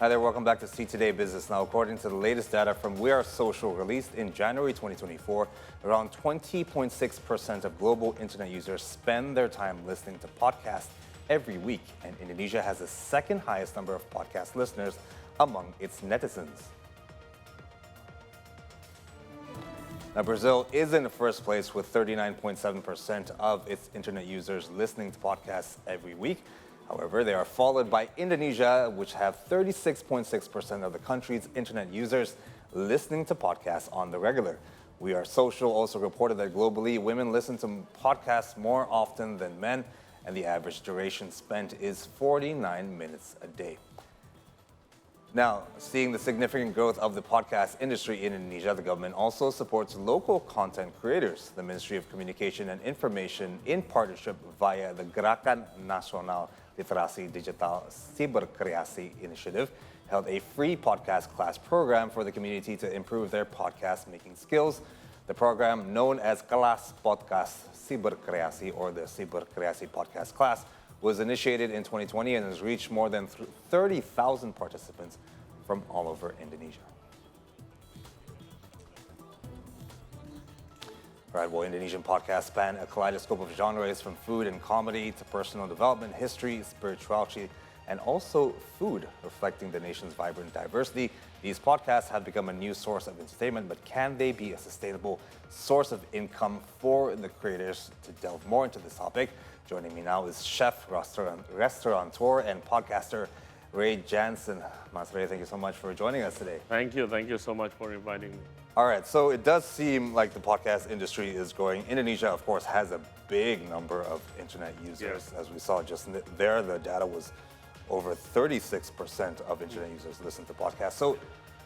Hi there, welcome back to See Today Business Now. According to the latest data from We Are Social released in January 2024, around 20.6% of global internet users spend their time listening to podcasts every week, and Indonesia has the second highest number of podcast listeners among its netizens. Now, Brazil is in the first place with 39.7% of its internet users listening to podcasts every week. However, they are followed by Indonesia, which have 36.6% of the country's internet users listening to podcasts on the regular. We Are Social also reported that globally, women listen to podcasts more often than men, and the average duration spent is 49 minutes a day. Now, seeing the significant growth of the podcast industry in Indonesia, the government also supports local content creators. The Ministry of Communication and Information, in partnership via the Gerakan Nasional Literasi Digital Siberkreasi Initiative, held a free podcast class program for the community to improve their podcast making skills. The program, known as Kelas Podcast Siberkreasi, or the Siberkreasi Podcast Class, was initiated in 2020 and has reached more than 30,000 participants from all over Indonesia. All right, well, Indonesian podcasts span a kaleidoscope of genres from food and comedy to personal development, history, spirituality, and also food, reflecting the nation's vibrant diversity. These podcasts have become a new source of entertainment, but can they be a sustainable source of income for the creators? To delve more into this topic, joining me now is chef, restaurateur, and podcaster Ray Janson. Mas Ray, thank you so much for joining us today. Thank you so much for inviting me. All right, so it does seem like the podcast industry is growing. Indonesia, of course, has a big number of internet users. As we saw just there, the data was over 36% of internet users listen to podcasts. So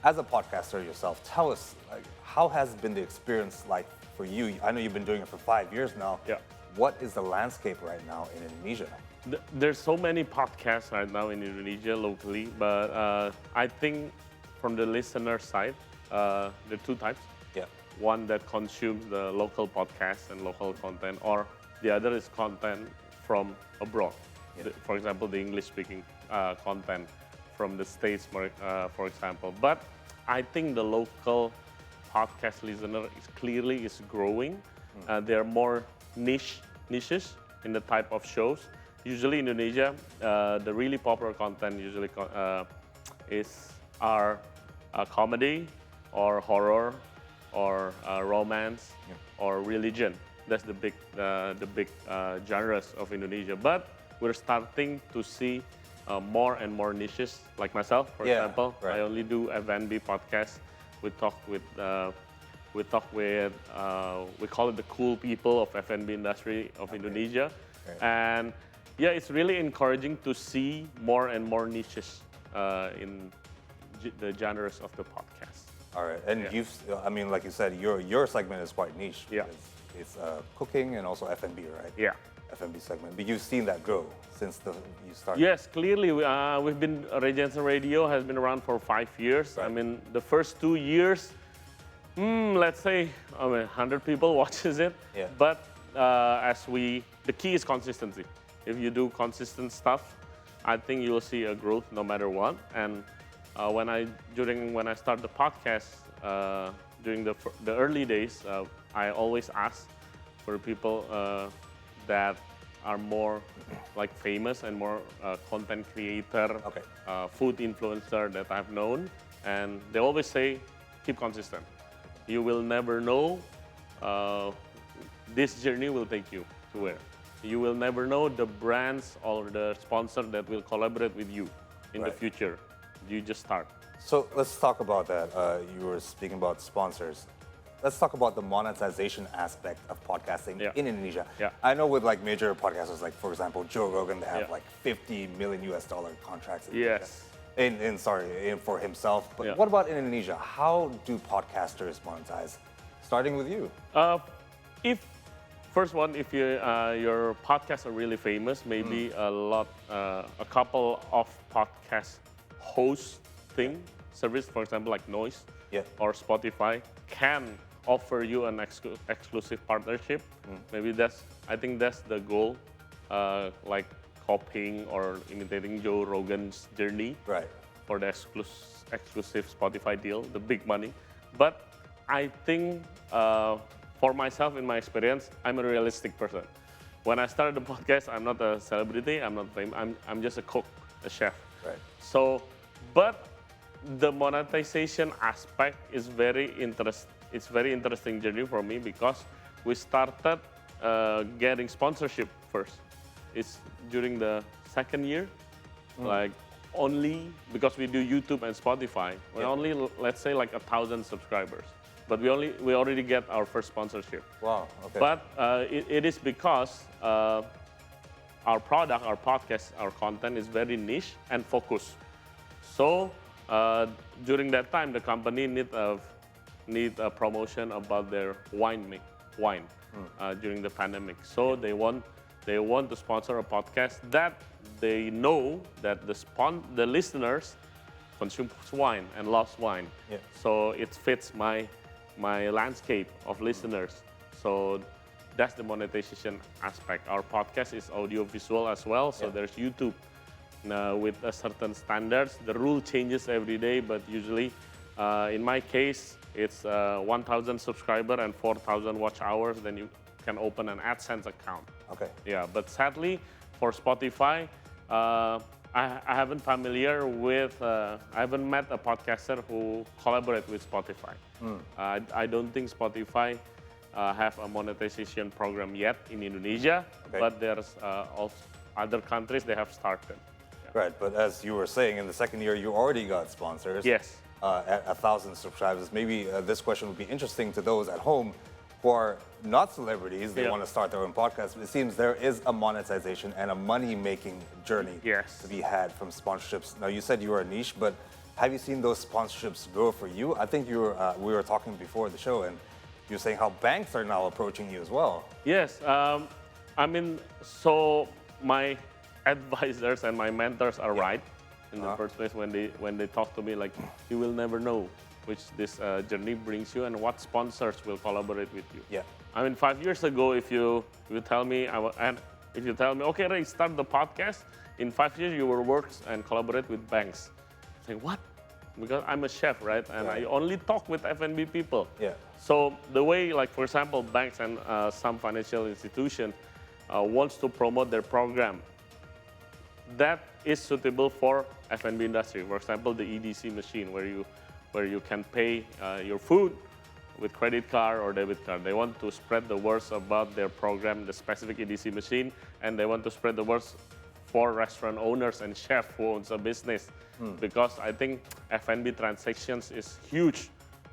as a podcaster yourself, tell us, how has been the experience like for you? I know you've been doing it for 5 years now. Yeah. What is the landscape right now in Indonesia? There's so many podcasts right now in Indonesia locally, but I think from the listener side, there are two types. Yeah. One that consumes the local podcasts and local content, or the other is content from abroad. Yeah. For example, the English-speaking content from the States, for example. But I think the local podcast listener is growing. There are more niches in the type of shows. Usually in Indonesia, the really popular content usually is comedy or horror or romance or religion. That's the big genres of Indonesia. But we're starting to see more and more niches. Like myself, for example, right. I only do F&B podcasts. We call it the cool people of F&B industry of Indonesia. Right. And yeah, it's really encouraging to see more and more niches in the genres of the podcast. All right, and like you said, your segment is quite niche. Yeah. It's cooking and also F&B, right? Yeah. F&B segment, but you've seen that grow since you started. Yes, clearly we've been Ray Janson Radio has been around for 5 years. Right. I mean, the first 2 years, let's say 100 people watches it. Yeah. But the key is consistency. If you do consistent stuff, I think you will see a growth no matter what. And when I start the podcast during the early days, I always ask for people that are more like famous and more content creator, food influencer that I've known, and they always say, keep consistent. You will never know this journey will take you to where. You will never know the brands or the sponsor that will collaborate with you in the future. You just start. So let's talk about that. You were speaking about sponsors. Let's talk about the monetization aspect of podcasting in Indonesia. Yeah. I know with like major podcasters, like for example Joe Rogan, they have like $50 million contracts. Yes. For himself. But what about in Indonesia? How do podcasters monetize? Starting with you. If your podcasts are really famous, maybe a couple of podcast hosting service, for example, like Noise or Spotify, can offer you an exclusive partnership. Maybe I think that's the goal, like copying or imitating Joe Rogan's journey. Right. for the exclusive Spotify deal, the big money. But I think for myself, in my experience, I'm a realistic person. When I started the podcast, I'm not a celebrity, I'm not famous, I'm just a cook, a chef. Right. So, but the monetization aspect is it's very interesting journey for me because we started getting sponsorship first. It's during the second year, like only because we do YouTube and Spotify, we only, let's say, like 1,000 subscribers. But we already get our first sponsorship. Wow. Okay. But it is because our product, our podcast, our content is very niche and focused. So during that time, the company need a promotion about their wine during the pandemic. So they want to sponsor a podcast that they know that the listeners consume wine and loves wine. Yeah. So it fits my landscape of listeners. So that's the monetization aspect. Our podcast is audio visual as well. So there's YouTube with a certain standards. The rule changes every day, but usually, in my case, it's 1,000 subscriber and 4,000 watch hours. Then you can open an AdSense account. Okay. Yeah, but sadly, for Spotify, I haven't I haven't met a podcaster who collaborate with Spotify. I don't think Spotify have a monetization program yet in Indonesia, but there's also other countries they have started. Yeah. Right, but as you were saying, in the second year, you already got sponsors. Yes. At 1,000 subscribers. Maybe this question would be interesting to those at home who are not celebrities. They want to start their own podcast. But it seems there is a monetization and a money-making journey to be had from sponsorships. Now, you said you were a niche, but have you seen those sponsorships grow for you? I think we were talking before the show, and you were saying how banks are now approaching you as well. Yes. I mean, so my advisors and my mentors are right in the first place when they talk to me, like, you will never know which this journey brings you and what sponsors will collaborate with you. Yeah. I mean, 5 years ago, if you tell me, okay, Ray, start the podcast, in 5 years you will work and collaborate with banks. I say, what? Because I'm a chef, right? And I only talk with F&B people. Yeah. So the way, like, for example, banks and some financial institution wants to promote their program, that is suitable for F&B industry. For example, the EDC machine, where you can pay your food with credit card or debit card. They want to spread the words about their program, the specific EDC machine, and they want to spread the words for restaurant owners and chef who owns a business. Because I think F&B transactions is huge,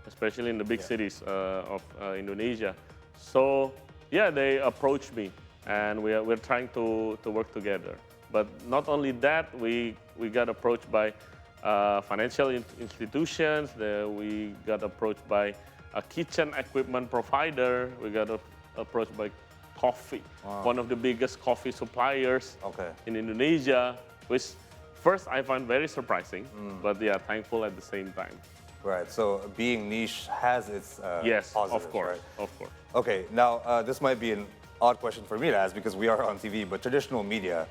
especially in the big cities of Indonesia. So yeah, they approached me, and we're trying to work together. But not only that, we got approached by financial institutions. We got approached by a kitchen equipment provider. We got approached by coffee, one of the biggest coffee suppliers in Indonesia, which first I find very surprising, but yeah, thankful at the same time. Right, so being niche has its yes, positives, of course, right? of course. Okay, now this might be an odd question for me to ask because we are on TV, but traditional media,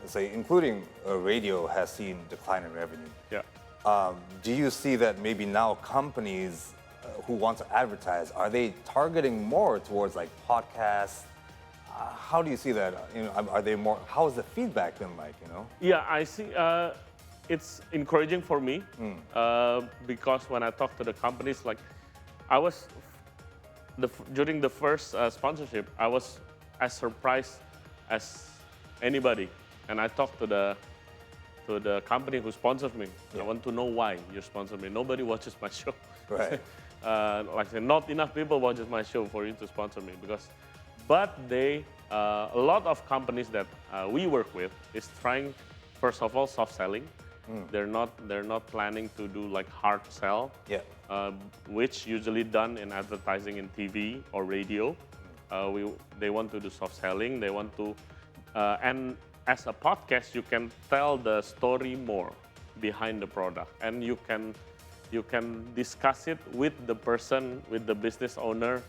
say including radio, has seen decline in revenue. Yeah. Do you see that maybe now companies who want to advertise, are they targeting more towards like podcasts? How do you see that? You know, are they more? How has the feedback been like? You know? Yeah, I see. It's encouraging for me because when I talk to the companies, like I was during the first sponsorship, I was as surprised as anybody, and I talked to the company who sponsors me. I want to know why you sponsor me. Nobody watches my show. Right. Like not enough people watches my show for you to sponsor me but a lot of companies that we work with is trying, first of all, soft selling. They're not planning to do like hard sell, which usually done in advertising in TV or radio. They want to do soft selling. They want to, and as a podcast, you can tell the story more behind the product, and you can discuss it with the person, with the business owner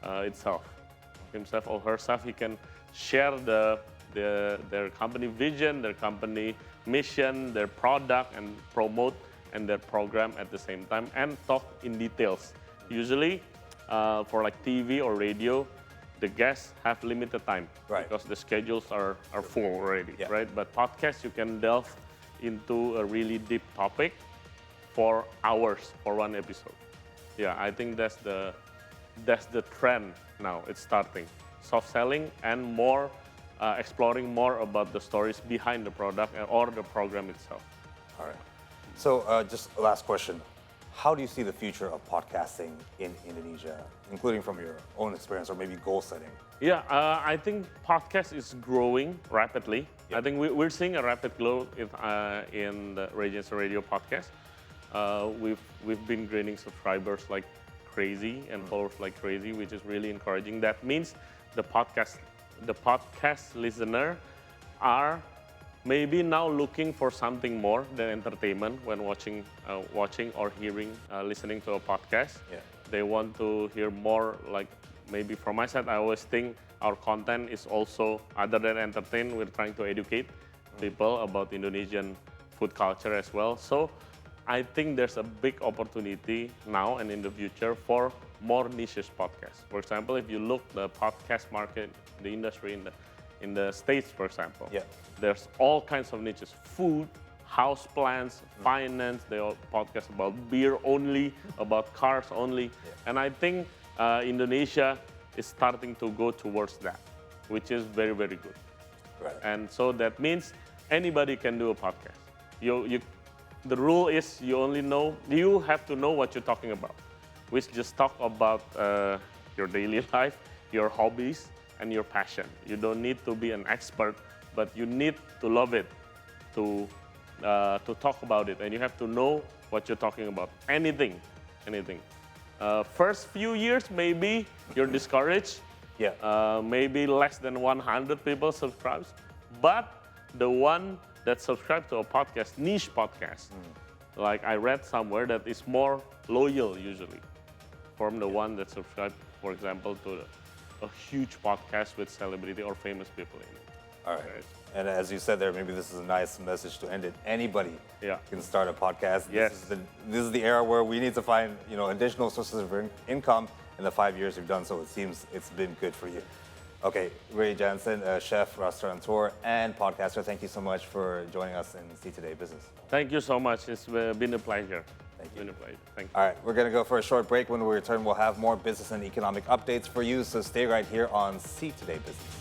himself or herself. He can share the their company vision, their company mission, their product, and promote and their program at the same time and talk in details. Usually, for like TV or radio, the guests have limited time because the schedules are full already, right? But podcast, you can delve into a really deep topic for hours for one episode. Yeah, I think that's the trend now. It's starting soft selling and more exploring more about the stories behind the product or the program itself. All right. So just a last question. How do you see the future of podcasting in Indonesia, including from your own experience or maybe goal setting? Yeah, I think podcast is growing rapidly. I think we're seeing a rapid growth in the Ray Janson Radio podcast. We've been gaining subscribers like crazy and followers like crazy, which is really encouraging. That means the podcast listener are maybe now looking for something more than entertainment when watching or hearing, listening to a podcast. Yeah. They want to hear more, like maybe from my side, I always think our content is also, other than entertain, we're trying to educate people about Indonesian food culture as well. So I think there's a big opportunity now and in the future for more niche podcasts. For example, if you look the podcast market, the industry in the States, for example, there's all kinds of niches: food, house plants, finance. They all podcast about beer only, about cars only. And I think Indonesia is starting to go towards that, which is very, very good. Right. And so that means anybody can do a podcast. The rule is you have to know what you're talking about. We just talk about your daily life, your hobbies, and your passion. You don't need to be an expert, but you need to love it to talk about it, and you have to know what you're talking about. Anything. First few years, maybe you're discouraged. Maybe less than 100 people subscribe, but the one that subscribe to a podcast, niche podcast, like I read somewhere that is more loyal usually from the one that subscribe, for example, to a huge podcast with celebrity or famous people in it. All right. And as you said there, maybe this is a nice message to end it. Anybody can start a podcast. Yes. This is the era where we need to find additional sources of income. In the 5 years you've done so, it seems it's been good for you. Okay, Ray Janson, chef, restaurateur, and podcaster, thank you so much for joining us in See Today Business. Thank you so much. It's been a pleasure. Thank you. It's been a pleasure. Thank you. All right, we're going to go for a short break. When we return, we'll have more business and economic updates for you, so stay right here on See Today Business.